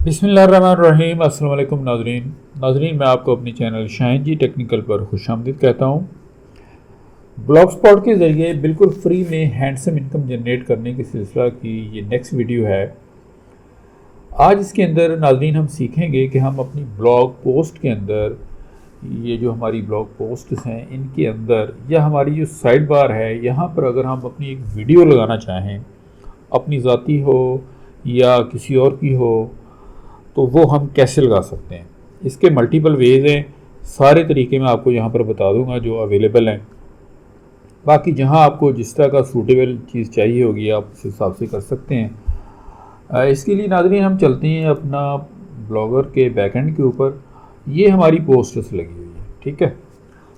बिस्मिल्लाहिर्रहमानिर्रहीम। अस्सलाम वालेकुम नाज़रीन, मैं आपको अपनी चैनल शाहीन जी टेक्निकल पर खुशामदीद कहता हूँ। ब्लॉग स्पॉट के ज़रिए बिल्कुल फ्री में हैंडसम इनकम जनरेट करने की सिलसिला की ये नेक्स्ट वीडियो है। आज इसके अंदर नाज़रीन हम सीखेंगे कि हम अपनी ब्लॉग पोस्ट के अंदर, ये जो हमारी ब्लॉग पोस्ट्स हैं इनके अंदर, या हमारी जो साइड बार है यहाँ पर अगर हम अपनी एक वीडियो लगाना चाहें, अपनी ज़ाती हो या किसी और की हो, तो वो हम कैसे लगा सकते हैं। इसके मल्टीपल वेज़ हैं, सारे तरीके मैं आपको यहाँ पर बता दूँगा जो अवेलेबल हैं। बाकी जहाँ आपको जिस तरह का सूटेबल चीज़ चाहिए होगी आप उस हिसाब से कर सकते हैं। इसके लिए नाज़रीन हम चलते हैं अपना ब्लॉगर के बैकएंड के ऊपर। ये हमारी पोस्ट्स लगी हुई है, ठीक है।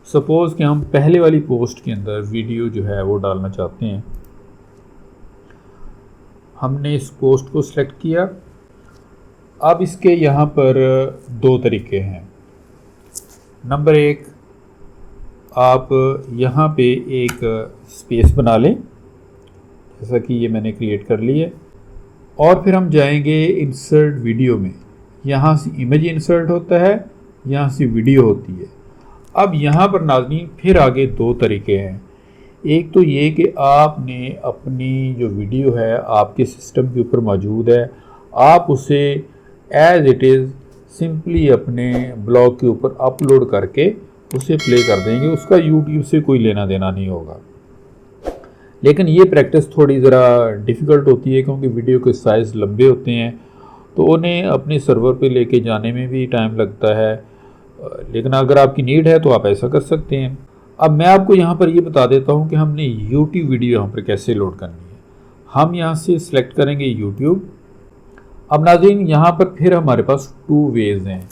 सपोज़ कि हम पहले वाली पोस्ट के अंदर वीडियो जो है वो डालना चाहते हैं। हमने इस पोस्ट को सिलेक्ट किया। अब इसके यहाँ पर दो तरीके हैं। नंबर एक, आप यहाँ पे एक स्पेस बना लें, जैसा कि ये मैंने क्रिएट कर ली है, और फिर हम जाएंगे इंसर्ट वीडियो में। यहाँ से इमेज इंसर्ट होता है, यहाँ से वीडियो होती है। अब यहाँ पर नाज़रीन फिर आगे दो तरीके हैं। एक तो ये कि आपने अपनी जो वीडियो है आपके सिस्टम के ऊपर मौजूद है, आप उसे एज़ इट इज़ सिंपली अपने ब्लॉग के ऊपर अपलोड करके उसे प्ले कर देंगे। उसका यूट्यूब से कोई लेना देना नहीं होगा। लेकिन ये प्रैक्टिस थोड़ी ज़रा डिफ़िकल्ट होती है क्योंकि वीडियो के साइज़ लंबे होते हैं, तो उन्हें अपने सर्वर पे लेके जाने में भी टाइम लगता है। लेकिन अगर आपकी नीड है तो आप ऐसा कर सकते हैं। अब मैं आपको यहाँ पर ये बता देता हूँ कि हमने यूट्यूब वीडियो यहाँ पर कैसे लोड करनी है। हम यहाँ से सिलेक्ट करेंगे यूट्यूब। अब नाज़रीन यहाँ पर फिर हमारे पास टू वेज़ हैं।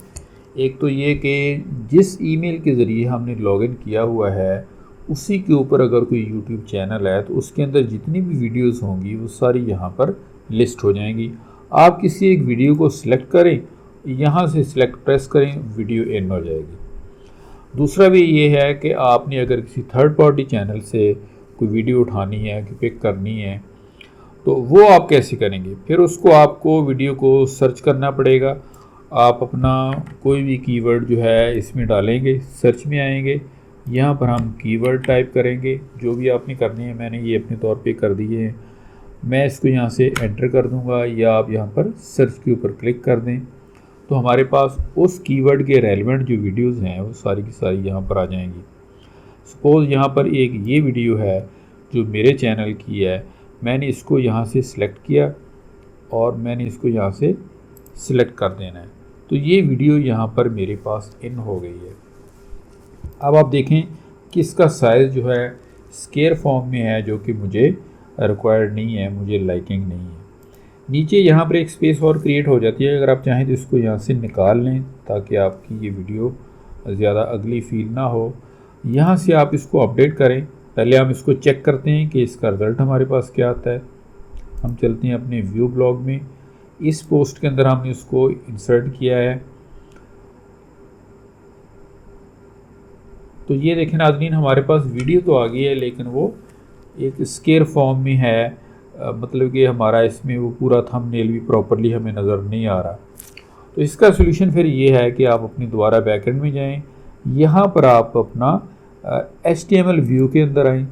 एक तो ये कि जिस ईमेल के ज़रिए हमने लॉगिन किया हुआ है उसी के ऊपर अगर कोई यूट्यूब चैनल है तो उसके अंदर जितनी भी वीडियोस होंगी वो सारी यहाँ पर लिस्ट हो जाएंगी। आप किसी एक वीडियो को सिलेक्ट करें, यहाँ से सिलेक्ट प्रेस करें, वीडियो इन हो जाएगी। दूसरा भी ये है कि आपने अगर किसी थर्ड पार्टी चैनल से कोई वीडियो उठानी है कि पिक करनी है तो वो आप कैसे करेंगे। फिर उसको आपको वीडियो को सर्च करना पड़ेगा। आप अपना कोई भी कीवर्ड जो है इसमें डालेंगे, सर्च में आएंगे, यहाँ पर हम कीवर्ड टाइप करेंगे जो भी आपने करनी है। मैंने ये अपने तौर पे कर दिए हैं। मैं इसको यहाँ से एंटर कर दूँगा या आप यहाँ पर सर्च के ऊपर क्लिक कर दें तो हमारे पास उस कीवर्ड के रेलेवेंट जो वीडियोस हैं वो सारी की सारी यहाँ पर आ जाएंगी। सपोज़ यहाँ पर एक ये वीडियो है जो मेरे चैनल की है, मैंने इसको यहाँ से सिलेक्ट किया और मैंने इसको यहाँ से सिलेक्ट कर देना है, तो ये वीडियो यहाँ पर मेरे पास इन हो गई है। अब आप देखें कि इसका साइज़ जो है स्केयर फॉर्म में है, जो कि मुझे रिक्वायर्ड नहीं है, मुझे लाइकिंग नहीं है। नीचे यहाँ पर एक स्पेस और क्रिएट हो जाती है। अगर आप चाहें तो इसको यहाँ से निकाल लें ताकि आपकी ये वीडियो ज़्यादा अगली फील ना हो। यहाँ से आप इसको अपडेट करें। पहले हम इसको चेक करते हैं कि इसका रिज़ल्ट हमारे पास क्या आता है। हम चलते हैं अपने व्यू ब्लॉग में। इस पोस्ट के अंदर हमने उसको इंसर्ट किया है, तो ये देखें नाज़रीन हमारे पास वीडियो तो आ गई है लेकिन वो एक स्केयर फॉर्म में है। मतलब कि हमारा इसमें वो पूरा थंबनेल भी प्रॉपरली हमें नज़र नहीं आ रहा। तो इसका सोल्यूशन फिर ये है कि आप अपनी दोबारा बैकएंड में जाएं, यहाँ पर आप अपना HTML व्यू के अंदर आएँ।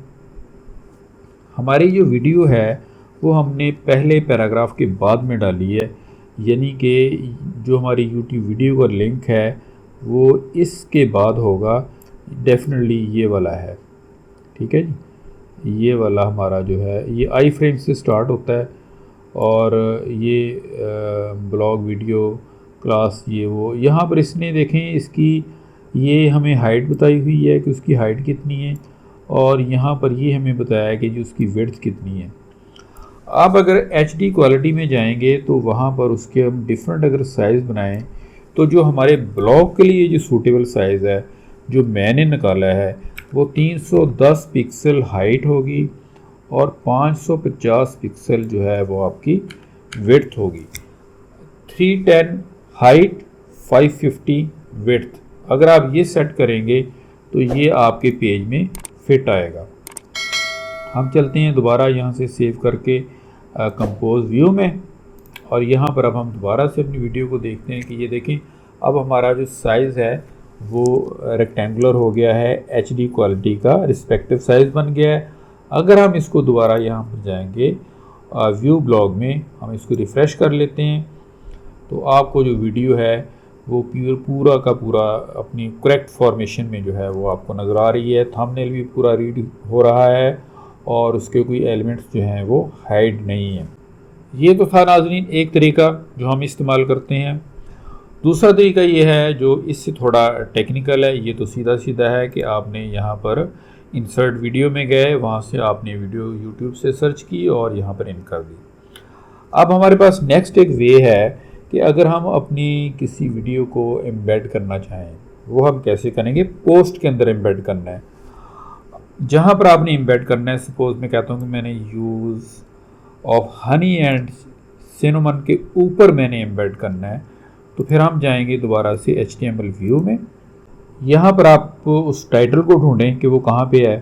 हमारी जो वीडियो है वो हमने पहले पैराग्राफ के बाद में डाली है, यानी कि जो हमारी YouTube वीडियो का लिंक है वो इसके बाद होगा। डेफिनेटली ये वाला है, ठीक है जी। ये वाला हमारा जो है ये आई फ्रेम से स्टार्ट होता है और ये ब्लॉग वीडियो क्लास ये वो, यहाँ पर इसने देखें इसकी ये हमें हाइट बताई हुई है कि उसकी हाइट कितनी है, और यहाँ पर ये हमें बताया कि जो उसकी विड्थ कितनी है। आप अगर HD क्वालिटी में जाएंगे तो वहाँ पर उसके हम डिफरेंट अगर साइज़ बनाएं तो जो हमारे ब्लॉग के लिए जो सूटेबल साइज़ है जो मैंने निकाला है वो 310 पिक्सल हाइट होगी और 550 पिक्सल जो है वो आपकी विड्थ होगी। 310 हाइट, 550 विड्थ। अगर आप ये सेट करेंगे तो ये आपके पेज में फिट आएगा। हम चलते हैं दोबारा यहाँ से सेव करके कंपोज व्यू में और यहाँ पर अब हम दोबारा से अपनी वीडियो को देखते हैं कि ये देखें अब हमारा जो साइज़ है वो रेक्टेंगुलर हो गया है, HD क्वालिटी का रिस्पेक्टिव साइज़ बन गया है। अगर हम इसको दोबारा यहाँ पर जाएंगे व्यू ब्लॉग में, हम इसको रिफ़्रेश कर लेते हैं तो आपको जो वीडियो है वो पूरा का पूरा अपनी करेक्ट फॉर्मेशन में जो है वो आपको नज़र आ रही है। थंबनेल भी पूरा रीड हो रहा है और उसके कोई एलिमेंट्स जो हैं वो हाइड नहीं है। ये तो था नाज़रीन एक तरीका जो हम इस्तेमाल करते हैं। दूसरा तरीका ये है जो इससे थोड़ा टेक्निकल है। ये तो सीधा सीधा है कि आपने यहाँ पर इंसर्ट वीडियो में गए, वहाँ से आपने वीडियो यूट्यूब से सर्च की और यहाँ पर इन कर दी। अब हमारे पास नेक्स्ट एक वे है कि अगर हम अपनी किसी वीडियो को एम्बेड करना चाहें, वो हम कैसे करेंगे? पोस्ट के अंदर एम्बेड करना है। जहाँ पर आपने एम्बेड करना है, सपोज मैं कहता हूँ कि मैंने use of honey and cinnamon के ऊपर मैंने एम्बेड करना है, तो फिर हम जाएंगे दोबारा से HTML व्यू में। यहाँ पर आप उस टाइटल को ढूंढें कि वो कहाँ पे है।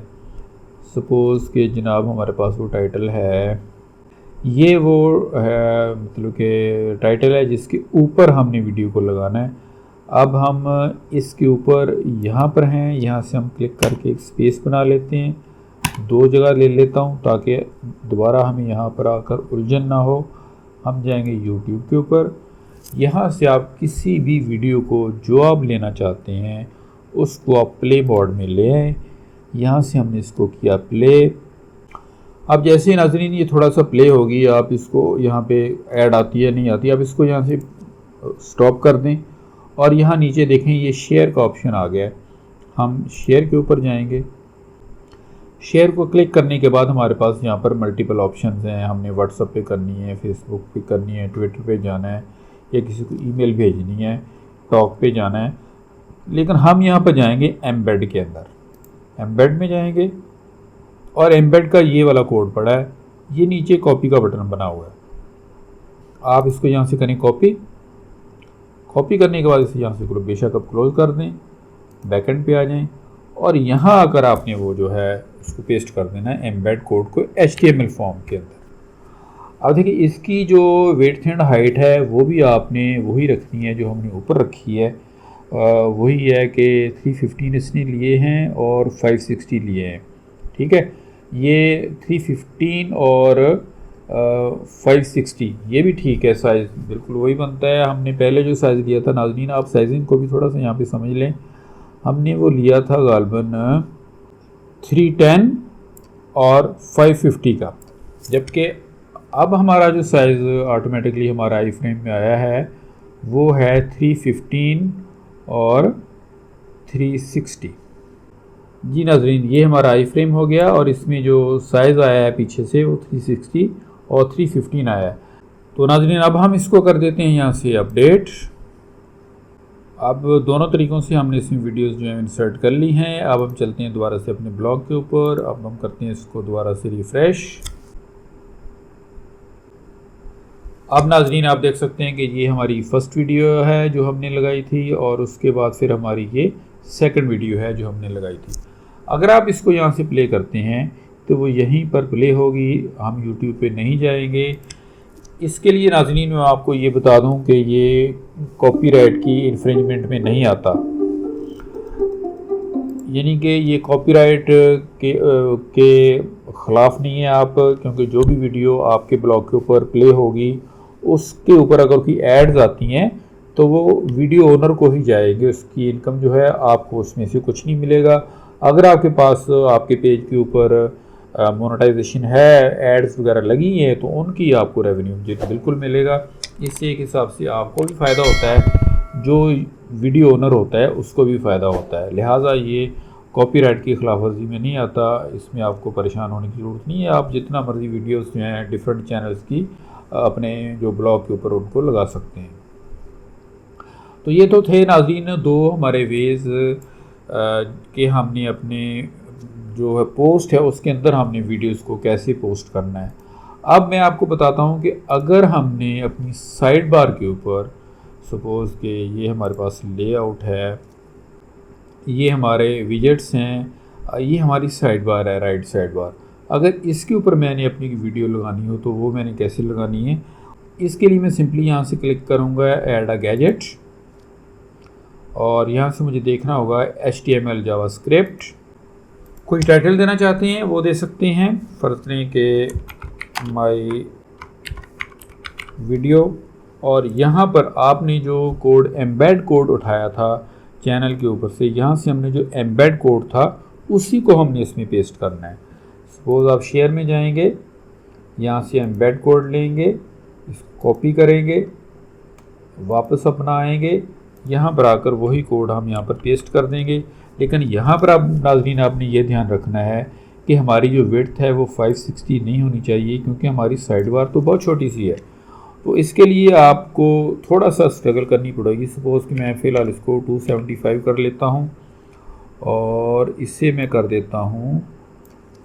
सपोज़ कि जनाब हमारे पास वो टाइटल है, ये वो है मतलब कि टाइटल है जिसके ऊपर हमने वीडियो को लगाना है। अब हम इसके ऊपर यहाँ पर हैं, यहाँ से हम क्लिक करके एक स्पेस बना लेते हैं। 2 जगह ले लेता हूँ ताकि दोबारा हमें यहाँ पर आकर उलझन ना हो। हम जाएंगे यूट्यूब के ऊपर, यहाँ से आप किसी भी वीडियो को जो आप लेना चाहते हैं उसको आप प्ले मोड में ले आएँ। यहाँ से हमने इसको किया प्ले। अब जैसे ही नाज़रीन ये थोड़ा सा प्ले होगी, आप इसको यहाँ पे ऐड आती है नहीं आती, आप इसको यहाँ से स्टॉप कर दें और यहाँ नीचे देखें ये शेयर का ऑप्शन आ गया है। हम शेयर के ऊपर जाएंगे। शेयर को क्लिक करने के बाद हमारे पास यहाँ पर मल्टीपल ऑप्शंस हैं। हमने व्हाट्सएप पे करनी है, फेसबुक पे करनी है, ट्विटर पे जाना है या किसी को ईमेल भेजनी है, टॉक पे जाना है। लेकिन हम यहाँ पर जाएंगे एम्बेड के अंदर। एम्बेड में जाएंगे और एम्बेड का ये वाला कोड पड़ा है, ये नीचे कॉपी का बटन बना हुआ है। आप इसको यहाँ से करें कॉपी। कॉपी करने के बाद इसे यहाँ से बेशक आप क्लोज कर दें, बैकएंड पे आ जाएं और यहाँ आकर आपने वो जो है उसको पेस्ट कर देना है एम्बेड कोड को HTML फॉर्म के अंदर। अब देखिए इसकी जो विड्थ एंड हाइट है वो भी आपने वही रखनी है जो हमने ऊपर रखी है। वही है कि 315 इसने लिए हैं और 560 लिए हैं। ठीक है, ये 315 और 560 ये भी ठीक है, साइज़ बिल्कुल वही बनता है। हमने पहले जो साइज़ लिया था नाज़रीन, आप साइजिंग को भी थोड़ा सा यहाँ पे समझ लें, हमने वो लिया था गालबन 310 और 550 का, जबकि अब हमारा जो साइज़ ऑटोमेटिकली हमारा आई फ्रेम में आया है वो है 315 और 360। जी नाज़रीन, ये हमारा आई फ्रेम हो गया और इसमें जो साइज़ आया है पीछे से वो 360 और 315 आया है। तो नाज़रीन अब हम इसको कर देते हैं यहाँ से अपडेट। अब दोनों तरीक़ों से हमने इसमें वीडियोस जो है इंसर्ट कर ली हैं। अब हम चलते हैं दोबारा से अपने ब्लॉग के ऊपर। अब हम करते हैं इसको दोबारा से रिफ़्रेश। अब नाज़रीन आप देख सकते हैं कि ये हमारी फ़र्स्ट वीडियो है जो हमने लगाई थी और उसके बाद फिर हमारी ये सेकंड वीडियो है जो हमने लगाई थी। अगर आप इसको यहाँ से प्ले करते हैं तो वो यहीं पर प्ले होगी, हम यूट्यूब पे नहीं जाएंगे। इसके लिए नाज़रीन मैं आपको ये बता दूं कि ये कॉपीराइट की इन्फ्रिंजमेंट में नहीं आता, यानी कि ये कॉपीराइट के ख़िलाफ़ नहीं है आप, क्योंकि जो भी वीडियो आपके ब्लॉग के ऊपर प्ले होगी उसके ऊपर अगर कोई एड्स आती हैं तो वो वीडियो ओनर को ही जाएगी, उसकी इनकम जो है आपको उसमें से कुछ नहीं मिलेगा। अगर आपके पास आपके पेज के ऊपर मोनेटाइजेशन है, एड्स वगैरह लगी हैं, तो उनकी आपको रेवेन्यू बिल्कुल मिलेगा। इससे एक हिसाब से आपको भी फ़ायदा होता है, जो वीडियो ओनर होता है उसको भी फ़ायदा होता है। लिहाजा ये कॉपीराइट की खिलाफ वर्जी में नहीं आता, इसमें आपको परेशान होने की ज़रूरत नहीं है। आप जितना मर्ज़ी वीडियोस जो हैं डिफरेंट चैनल्स की अपने जो ब्लॉग के ऊपर उनको लगा सकते हैं। तो ये तो थे नाज़रीन दो हमारे वेज़ कि हमने अपने जो है पोस्ट है उसके अंदर हमने वीडियोस को कैसे पोस्ट करना है। अब मैं आपको बताता हूँ कि अगर हमने अपनी साइड बार के ऊपर, सपोज़ कि ये हमारे पास लेआउट है, ये हमारे विजेट्स हैं, ये हमारी साइड बार है, राइट साइड बार। अगर इसके ऊपर मैंने अपनी वीडियो लगानी हो तो वो मैंने कैसे लगानी है, इसके लिए मैं सिंपली यहाँ से क्लिक करूँगा ऐड अ गैजेट, और यहाँ से मुझे देखना होगा HTML जावास्क्रिप्ट। कोई टाइटल देना चाहते हैं वो दे सकते हैं, फ़र्ज़ करें कि माई वीडियो, और यहाँ पर आपने जो कोड एम्बेड कोड उठाया था चैनल के ऊपर से, यहाँ से हमने जो एम्बेड कोड था उसी को हमने इसमें पेस्ट करना है। सपोज़ आप शेयर में जाएंगे, यहाँ से एम्बेड कोड लेंगे, इसको कॉपी करेंगे, वापस अपना आएंगे, यहाँ पर आकर वही कोड हम यहाँ पर पेस्ट कर देंगे। लेकिन यहाँ पर आप नाज़रीन आपने ये ध्यान रखना है कि हमारी जो विड्थ है वो 560 नहीं होनी चाहिए, क्योंकि हमारी साइड बार तो बहुत छोटी सी है। तो इसके लिए आपको थोड़ा सा स्ट्रगल करनी पड़ेगी। सपोज़ कि मैं फ़िलहाल इसको 275 कर लेता हूँ और इससे मैं कर देता हूँ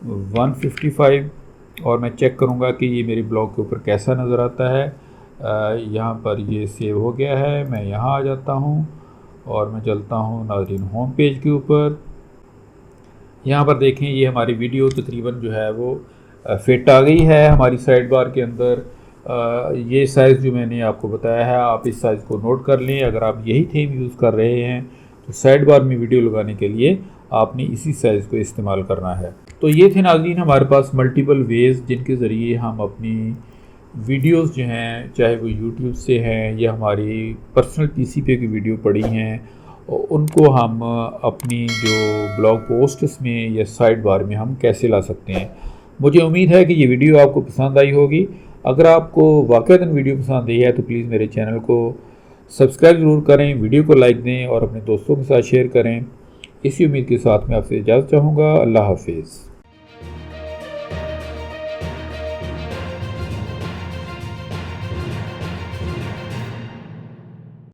155, और मैं चेक करूँगा कि ये मेरे ब्लॉग के ऊपर कैसा नज़र आता है। यहाँ पर ये सेव हो गया है। मैं यहाँ आ जाता हूँ और मैं चलता हूँ नाज़रीन होम पेज के ऊपर। यहाँ पर देखें ये हमारी वीडियो तकरीबन जो है वो फिट आ गई है हमारी साइड बार के अंदर। ये साइज़ जो मैंने आपको बताया है आप इस साइज़ को नोट कर लें। अगर आप यही थीम यूज़ कर रहे हैं तो साइड बार में वीडियो लगाने के लिए आपने इसी साइज़ को इस्तेमाल करना है। तो ये थे नाज़रीन हमारे पास मल्टीपल वेज़ जिनके ज़रिए हम अपनी वीडियोस जो हैं, चाहे वो यूट्यूब से हैं या हमारी पर्सनल पीसी पे की वीडियो पड़ी हैं, उनको हम अपनी जो ब्लॉग पोस्ट्स में या साइड बार में हम कैसे ला सकते हैं। मुझे उम्मीद है कि ये वीडियो आपको पसंद आई होगी। अगर आपको वाक़ईतन वीडियो पसंद आई है तो प्लीज़ मेरे चैनल को सब्सक्राइब ज़रूर करें, वीडियो को लाइक दें और अपने दोस्तों के साथ शेयर करें। इसी उम्मीद के साथ मैं आपसे इजाज़त चाहूँगा। अल्लाह हाफिज़।